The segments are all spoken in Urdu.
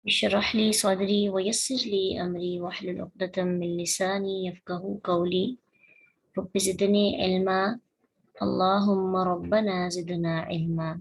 اشرح لي صدري ويسر لي أمري واحلل عقدة من لساني يفقه قولي رب زدني علما اللهم ربنا زدنا علما.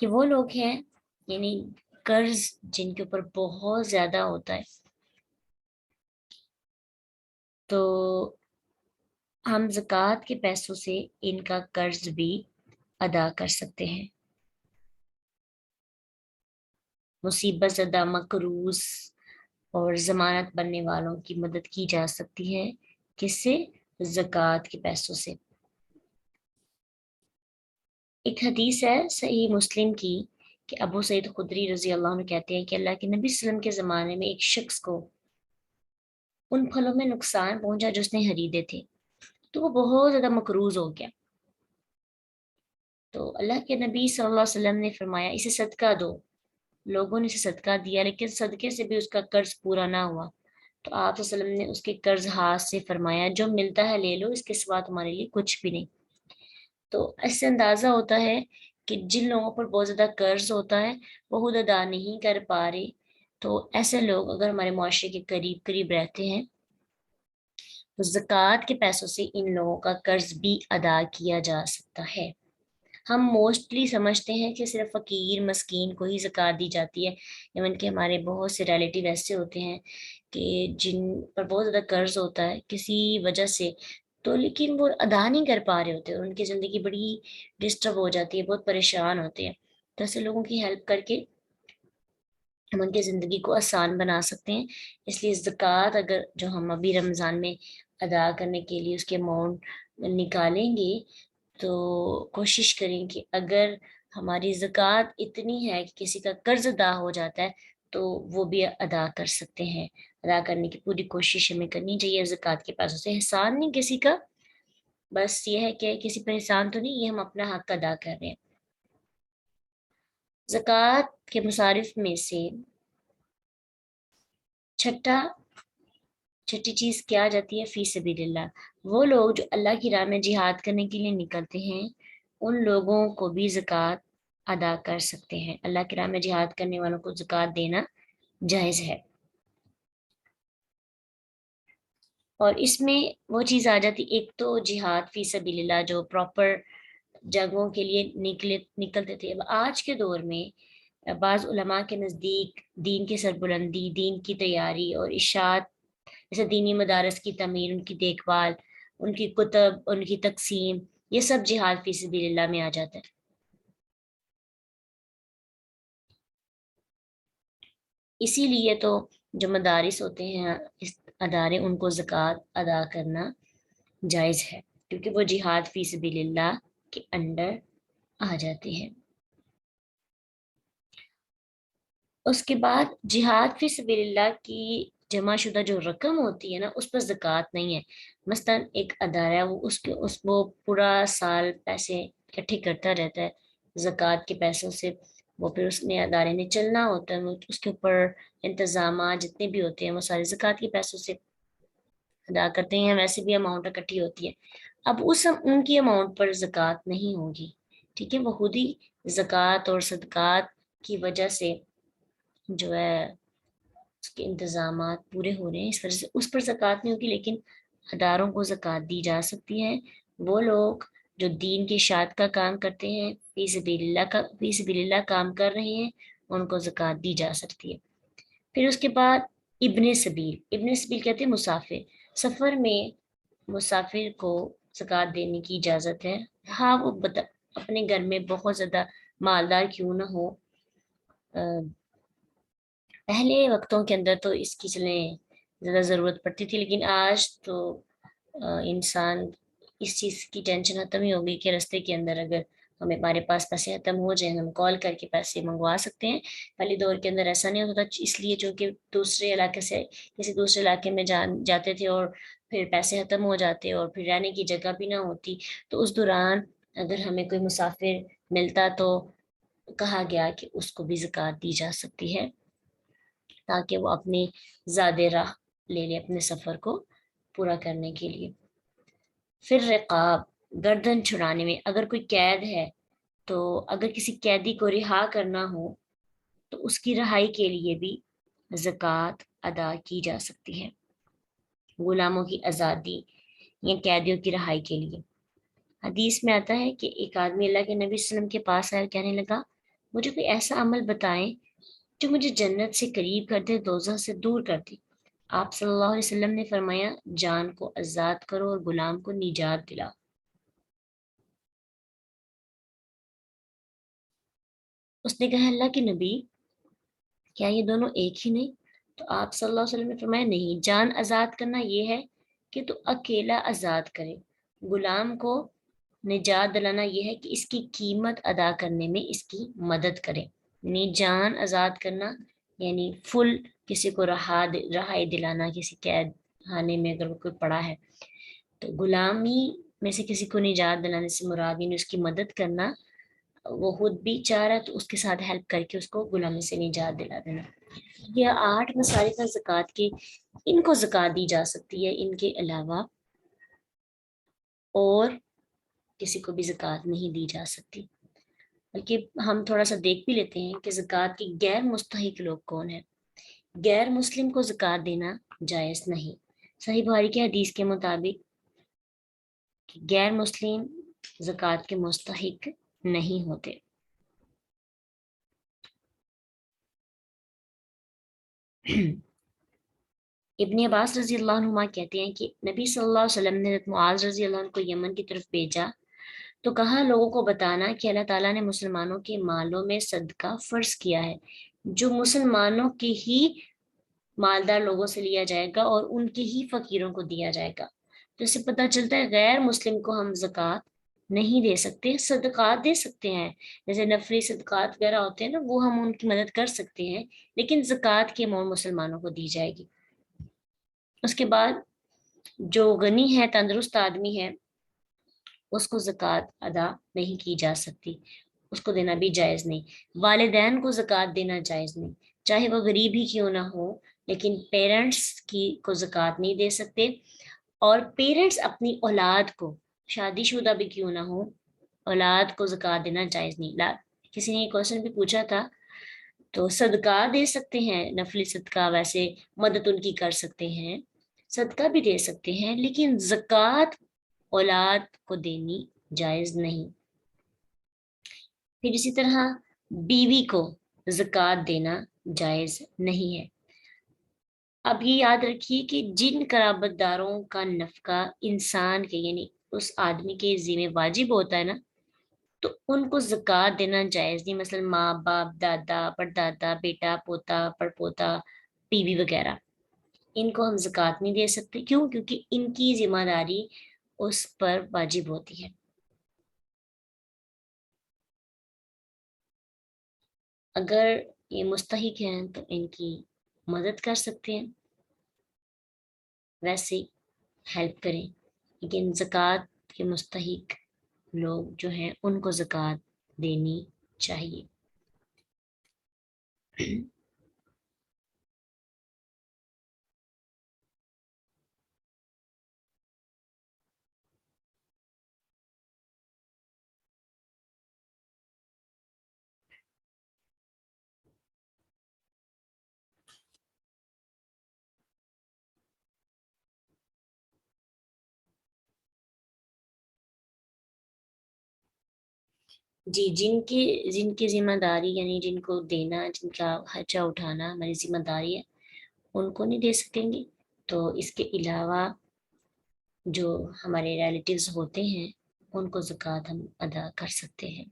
کہ وہ لوگ ہیں یعنی قرض جن کے اوپر بہت زیادہ ہوتا ہے، تو ہم زکوٰۃ کے پیسوں سے ان کا قرض بھی ادا کر سکتے ہیں۔ مصیبت زدہ، مقروض اور ضمانت بننے والوں کی مدد کی جا سکتی ہے، کس سے؟ زکوٰۃ کے پیسوں سے۔ ایک حدیث ہے صحیح مسلم کی کہ ابو سعید خدری رضی اللہ عنہ کہتے ہیں کہ اللہ کے نبی صلی اللہ علیہ وسلم کے زمانے میں ایک شخص کو ان پھلوں میں نقصان پہنچا جو اس نے خریدے تھے، تو وہ بہت زیادہ مقروض ہو گیا۔ تو اللہ کے نبی صلی اللہ علیہ وسلم نے فرمایا اسے صدقہ دو۔ لوگوں نے اسے صدقہ دیا، لیکن صدقے سے بھی اس کا قرض پورا نہ ہوا، تو آپ صلی اللہ علیہ وسلم نے اس کے قرض ہاتھ سے فرمایا جو ملتا ہے لے لو، اس کے سوا تمہارے لیے کچھ بھی نہیں۔ تو اس سے اندازہ ہوتا ہے کہ جن لوگوں پر بہت زیادہ قرض ہوتا ہے وہ خود ادا نہیں کر پا رہے، تو ایسے لوگ اگر ہمارے معاشرے کے قریب قریب رہتے ہیں تو زکوٰۃ کے پیسوں سے ان لوگوں کا قرض بھی ادا کیا جا سکتا ہے۔ ہم موسٹلی سمجھتے ہیں کہ صرف فقیر مسکین کو ہی زکوٰۃ دی جاتی ہے، ایون کہ ہمارے بہت سے ریلیٹیو ایسے ہوتے ہیں کہ جن پر بہت زیادہ قرض ہوتا ہے کسی وجہ سے، تو لیکن وہ ادا نہیں کر پا رہے ہوتے اور ان کی زندگی بڑی ڈسٹرب ہو جاتی ہے، بہت پریشان ہوتے ہیں۔ تو ایسے لوگوں کی ہیلپ کر کے ہم ان کی زندگی کو آسان بنا سکتے ہیں۔ اس لیے زکوٰۃ اگر جو ہم ابھی رمضان میں ادا کرنے کے لیے اس کے اماؤنٹ نکالیں گے تو کوشش کریں کہ اگر ہماری زکوٰۃ اتنی ہے کہ کسی کا قرض ادا ہو جاتا ہے تو وہ بھی ادا کر سکتے ہیں۔ ادا کرنے کی پوری کوشش ہمیں کرنی چاہیے زکوٰۃ کے پیسوں سے۔ احسان نہیں کسی کا، بس یہ ہے کہ کسی پر احسان تو نہیں، یہ ہم اپنا حق ادا کر رہے ہیں۔ زکوٰۃ کے مصارف میں سے چھٹی چیز کیا جاتی ہے؟ فی سبیل اللہ۔ وہ لوگ جو اللہ کی راہ میں جہاد کرنے کے لیے نکلتے ہیں ان لوگوں کو بھی زکوٰۃ ادا کر سکتے ہیں۔ اللہ کی راہ میں جہاد کرنے والوں کو زکوٰۃ دینا جائز ہے۔ اور اس میں وہ چیز آ جاتی، ایک تو جہاد فی سبیل اللہ جو پراپر جگہوں کے لیے نکلتے تھے۔ اب آج کے دور میں بعض علماء کے نزدیک دین کی سربلندی، دین کی تیاری اور اشاعت جیسے دینی مدارس کی تعمیر، ان کی دیکھ بھال، ان کی کتب، ان کی تقسیم، یہ سب جہاد فی سبیل اللہ میں آ جاتا ہے۔ اسی لیے تو جو مدارس ہوتے ہیں اس ادارے، ان کو زکوٰۃ ادا کرنا جائز ہے کیونکہ وہ جہاد فی سبیل اللہ کے انڈر آ جاتے ہیں۔ اس کے بعد جہاد فی سبیل اللہ کی جمع شدہ جو رقم ہوتی ہے نا اس پر زکوٰۃ نہیں ہے۔ مثلاً ایک ادارہ ہے، وہ پورا سال پیسے اکٹھے کرتا رہتا ہے زکوٰۃ کے پیسوں سے، وہ پھر اس نے ادارے نے چلنا ہوتا ہے، اس کے اوپر انتظامات جتنے بھی ہوتے ہیں وہ سارے زکوٰۃ کے پیسوں سے ادا کرتے ہیں، ویسے بھی اماؤنٹ اکٹھی ہوتی ہے۔ اب ان کی اماؤنٹ پر زکوٰۃ نہیں ہوگی، ٹھیک ہے، وہ خود ہی زکوٰۃ اور صدقات کی وجہ سے جو ہے اس کے انتظامات پورے ہو رہے ہیں، اس وجہ سے اس پر زکوٰۃ نہیں ہوگی، لیکن اداروں کو زکوٰۃ دی جا سکتی ہے۔ وہ لوگ جو دین کی اشاعت کا کام کرتے ہیں، فی سبیل اللہ کام کر رہے ہیں، ان کو زکوٰۃ دی جا سکتی ہے۔ پھر اس کے بعد ابن سبیل کہتے ہیں مسافر۔ سفر میں مسافر کو زکوٰۃ دینے کی اجازت ہے، ہاں وہ اپنے گھر میں بہت زیادہ مالدار کیوں نہ ہو۔ پہلے وقتوں کے اندر تو اس کی چلیں زیادہ ضرورت پڑتی تھی، لیکن آج تو انسان اس چیز کی ٹینشن ختم ہی ہوگی کہ رستے کے اندر اگر ہمارے پاس پیسے ختم ہو جائیں ہم کال کر کے پیسے منگوا سکتے ہیں۔ پہلے دور کے اندر ایسا نہیں ہوتا تھا، اس لیے چونکہ دوسرے علاقے سے کسی دوسرے علاقے میں جاتے تھے اور پھر پیسے ختم ہو جاتے اور پھر رہنے کی جگہ بھی نہ ہوتی، تو اس دوران اگر ہمیں کوئی مسافر ملتا تو کہا گیا کہ اس کو بھی زکوٰۃ دی جا سکتی ہے تاکہ وہ اپنی زیادہ راہ لے لے اپنے سفر کو پورا کرنے کے لیے۔ پھر رقاب، گردن چھڑانے میں اگر کوئی قید ہے تو اگر کسی قیدی کو رہا کرنا ہو تو اس کی رہائی کے لیے بھی زکوٰۃ ادا کی جا سکتی ہے، غلاموں کی آزادی یا قیدیوں کی رہائی کے لیے۔ حدیث میں آتا ہے کہ ایک آدمی اللہ کے نبی صلی اللہ علیہ وسلم کے پاس آیا، کہنے لگا مجھے کوئی ایسا عمل بتائیں جو مجھے جنت سے قریب کر دے، دوزخ سے دور کر دے۔ آپ صلی اللہ علیہ وسلم نے فرمایا جان کو آزاد کرو اور غلام کو نجات دلاؤ۔ اس نے کہا اللہ کے نبی کیا یہ دونوں ایک ہی نہیں؟ تو آپ صلی اللہ علیہ وسلم نے فرمایا نہیں، جان آزاد کرنا یہ ہے کہ تو اکیلا آزاد کرے، غلام کو نجات دلانا یہ ہے کہ اس کی قیمت ادا کرنے میں اس کی مدد کرے۔ یعنی جان آزاد کرنا یعنی فل کسی کو رہائی دلانا، کسی قید خانے میں اگر وہ کوئی پڑا ہے تو غلامی میں سے کسی کو نجات دلانے سے مراد یعنی اس کی مدد کرنا، وہ خود بھی چاہ رہا ہے تو اس کے ساتھ ہیلپ کر کے اس کو غلامی سے نجات دلا دینا۔ یہ 8 مسالک زکوٰۃ کے، ان کو زکوٰۃ دی جا سکتی ہے، ان کے علاوہ اور کسی کو بھی زکوٰۃ نہیں دی جا سکتی۔ بلکہ ہم تھوڑا سا دیکھ بھی لیتے ہیں کہ زکوٰۃ کی غیر مستحق لوگ کون ہیں۔ غیر مسلم کو زکوٰۃ دینا جائز نہیں۔ صحیح بخاری کی حدیث کے مطابق غیر مسلم زکوٰۃ کے مستحق نہیں ہوتے۔ ابن عباس رضی اللہ عنہما کہتے ہیں کہ نبی صلی اللہ علیہ وسلم نے حضرت معاذ رضی اللہ عنہ کو یمن کی طرف بھیجا تو کہا لوگوں کو بتانا کہ اللہ تعالیٰ نے مسلمانوں کے مالوں میں صدقہ فرض کیا ہے، جو مسلمانوں کے ہی مالدار لوگوں سے لیا جائے گا اور ان کے ہی فقیروں کو دیا جائے گا۔ تو اس سے پتہ چلتا ہے غیر مسلم کو ہم زکوٰۃ نہیں دے سکتے، صدقات دے سکتے ہیں، جیسے نفلی صدقات وغیرہ ہوتے ہیں نا، وہ ہم ان کی مدد کر سکتے ہیں، لیکن زکوٰۃ کی امور مسلمانوں کو دی جائے گی۔ اس کے بعد جو غنی ہے، تندرست آدمی ہے، اس کو زکوٰۃ ادا نہیں کی جا سکتی، اس کو دینا بھی جائز نہیں۔ والدین کو زکوٰۃ دینا جائز نہیں، چاہے وہ غریب ہی کیوں نہ ہو، لیکن پیرنٹس کی کو زکوٰۃ نہیں دے سکتے۔ اور پیرنٹس اپنی اولاد کو، شادی شدہ بھی کیوں نہ ہو، اولاد کو زکوٰۃ دینا جائز نہیں۔ کسی نے یہ کوشچن بھی پوچھا تھا، تو صدقہ دے سکتے ہیں، نفلی صدقہ، ویسے مدد ان کی کر سکتے ہیں، صدقہ بھی دے سکتے ہیں، لیکن زکوٰۃ اولاد کو دینی جائز نہیں۔ پھر اسی طرح بیوی کو زکوٰۃ دینا جائز نہیں ہے۔ اب یہ یاد رکھیے کہ جن قرابت داروں کا نفقہ انسان کے یعنی اس آدمی کے ذمہ واجب ہوتا ہے نا، تو ان کو زکوٰۃ دینا جائز نہیں، مثلا ماں باپ، دادا پردادا، بیٹا پوتا پڑپوتا، بیوی وغیرہ، ان کو ہم زکوٰۃ نہیں دے سکتے۔ کیوں؟ کیونکہ ان کی ذمہ داری اس پر واجب ہوتی ہے۔ اگر یہ مستحق ہیں تو ان کی مدد کر سکتے ہیں، ویسے ہیلپ کریں، لیکن زکوٰۃ کے مستحق لوگ جو ہیں ان کو زکوٰۃ دینی چاہیے۔ جی، جن کی ذمہ داری یعنی جن کو دینا، جن کا خرچہ اٹھانا ہماری ذمہ داری ہے، ان کو نہیں دے سکیں گے۔ تو اس کے علاوہ جو ہمارے ریلیٹیوز ہوتے ہیں ان کو زکوٰۃ ہم ادا کر سکتے ہیں۔